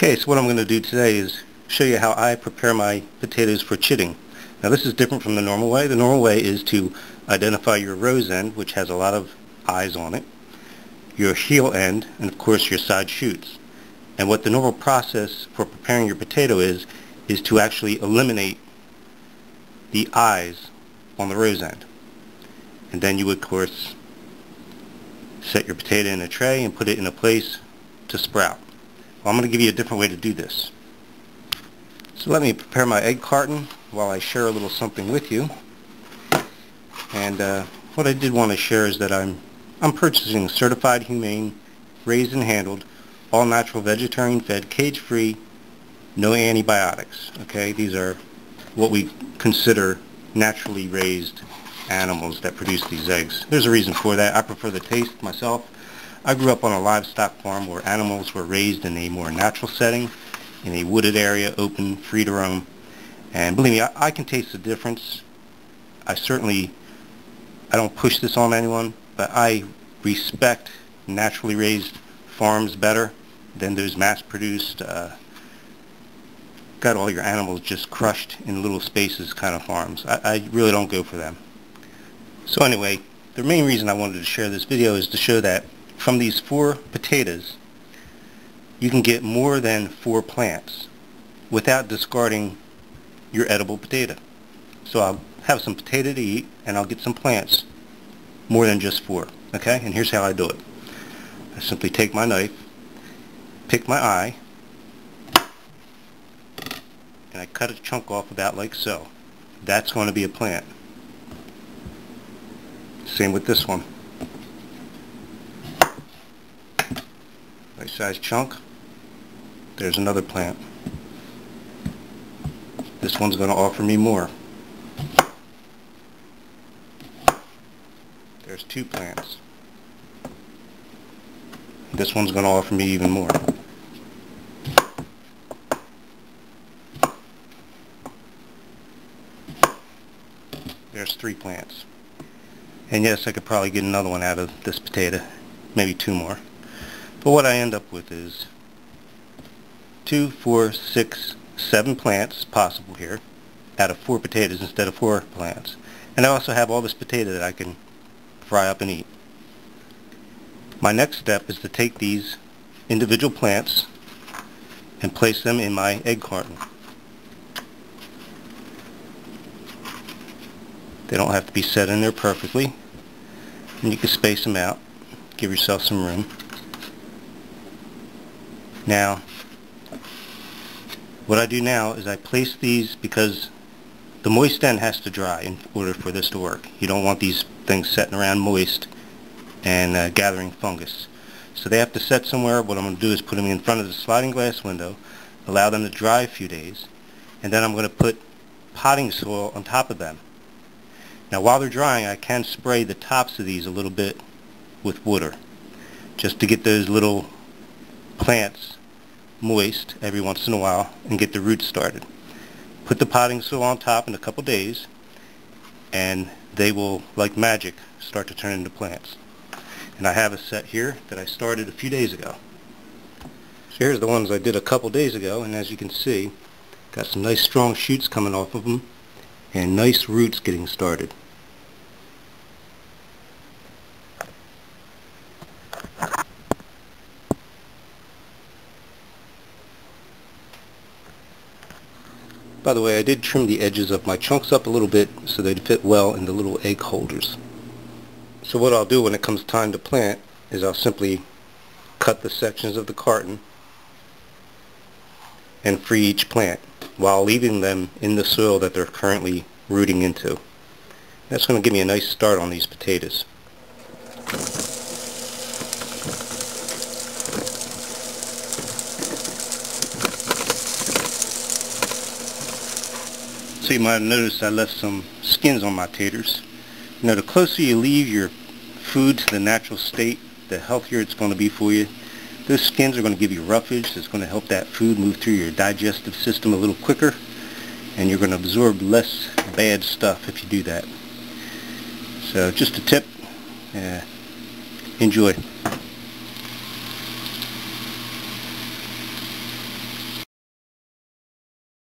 Okay, so what I'm going to do today is show you how I prepare my potatoes for chitting. Now this is different from the normal way. The normal way is to identify your rose end, which has a lot of eyes on it, your heel end, and of course your side shoots. And what the normal process for preparing your potato is to actually eliminate the eyes on the rose end. And then you would, of course, set your potato in a tray and put it in a place to sprout. Well, I'm going to give you a different way to do this. So let me prepare my egg carton while I share a little something with you. And what I did want to share is that I'm purchasing certified, humane, raised and handled, all natural, vegetarian fed, cage free, no antibiotics. Okay, these are what we consider naturally raised animals that produce these eggs. There's a reason for that. I prefer the taste myself. I grew up on a livestock farm where animals were raised in a more natural setting, in a wooded area, open, free to roam. And believe me, I can taste the difference. I don't push this on anyone, but I respect naturally raised farms better than those mass-produced, got all your animals just crushed in little spaces kind of farms. I really don't go for them. So anyway, the main reason I wanted to share this video is to show that from these 4 potatoes, you can get more than 4 plants without discarding your edible potato. So I'll have some potato to eat, and I'll get some plants, more than just 4. Okay, and here's how I do it. I simply take my knife, pick my eye, and I cut a chunk off about like so. That's going to be a plant. Same with this one. Nice sized chunk. There's another plant. This one's going to offer me more. There's 2 plants. This one's going to offer me even more. There's 3 plants. And yes, I could probably get another one out of this potato, maybe 2 more. But what I end up with is 2, 4, 6, 7 plants possible here out of 4 potatoes instead of 4 plants. And I also have all this potato that I can fry up and eat. My next step is to take these individual plants and place them in my egg carton. They don't have to be set in there perfectly, and you can space them out, give yourself some room. Now, what I do now is I place these, because the moist end has to dry in order for this to work. You don't want these things sitting around moist and gathering fungus. So they have to set somewhere. What I'm going to do is put them in front of the sliding glass window, allow them to dry a few days, and then I'm going to put potting soil on top of them. Now while they're drying, I can spray the tops of these a little bit with water, just to get those little plants moist every once in a while and get the roots started. Put the potting soil on top in a couple days, and they will, like magic, start to turn into plants. And I have a set here that I started a few days ago. So here's the ones I did a couple days ago, and as you can see, got some nice strong shoots coming off of them and nice roots getting started. By the way, I did trim the edges of my chunks up a little bit so they'd fit well in the little egg holders. So what I'll do when it comes time to plant is I'll simply cut the sections of the carton and free each plant while leaving them in the soil that they're currently rooting into. That's going to give me a nice start on these potatoes. So you might have noticed I left some skins on my taters. You know, the closer you leave your food to the natural state, the healthier it's going to be for you. Those skins are going to give you roughage. It's going to help that food move through your digestive system a little quicker, and you're going to absorb less bad stuff if you do that. So just a tip. Enjoy.